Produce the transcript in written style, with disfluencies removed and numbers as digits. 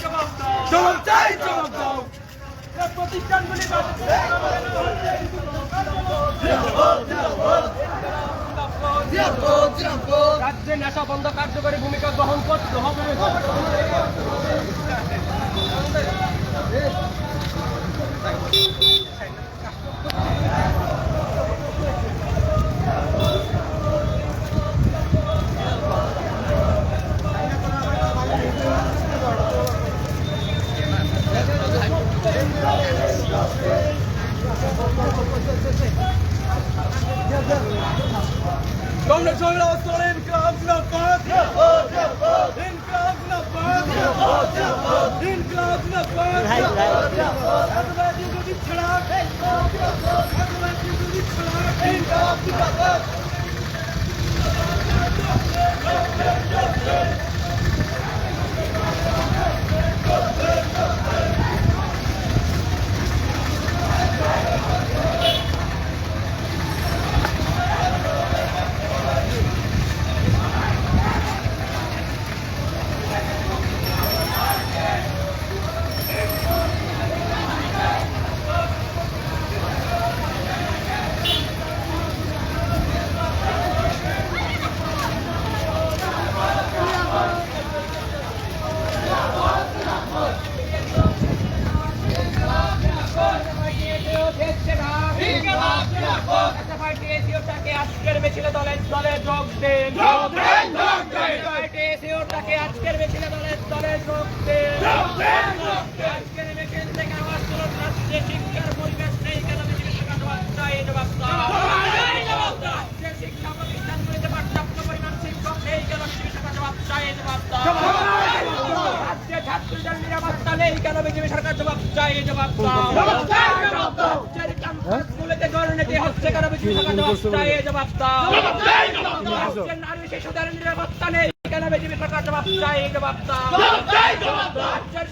জবাব চাই, জবাব দাও। প্রতিষ্ঠানগুলি রাজ্যে নেশা বন্ধ কার্যকরী ভূমিকা গ্রহণ করতে হবে। Governor Joel Austin, income Nafat, income Nafat, income Nafat. Everybody do the chalak, everybody do the chalak, income Nafat. আজকের মিছিলে দলে দলে যোগ দেন, আজকের মিছিলে দলে দলে যোগ দেন। আজকের মিছিল থেকে আওয়াজ তুলুন, রাজ্যে শিক্ষার পরিবেশ নেই কেন? জবাব চাই, জবাব দাও। রাজ্যের শিক্ষা প্রতিষ্ঠানগুলিতে পর্যাপ্ত পরিমাণ শিক্ষক নেই কেন? জবাব চাই, জবাব দাও। রাজ্যে ছাত্রীদের নিরাপত্তা নেই কেন? বিজেপি সরকার জবাব চাই, জবাব দাও। রাজ্যের ক্যাম্পাসগুলিতে দুর্নীতি হচ্ছে কেন? বিজেপি সরকার জবাব চাই, জবাব দাও। রাজ্যের নারী শিশুদের নিরাপত্তা নেই কেন? বিজেপি সরকার জবাব চাই, জবাব দাও। রাজ্যের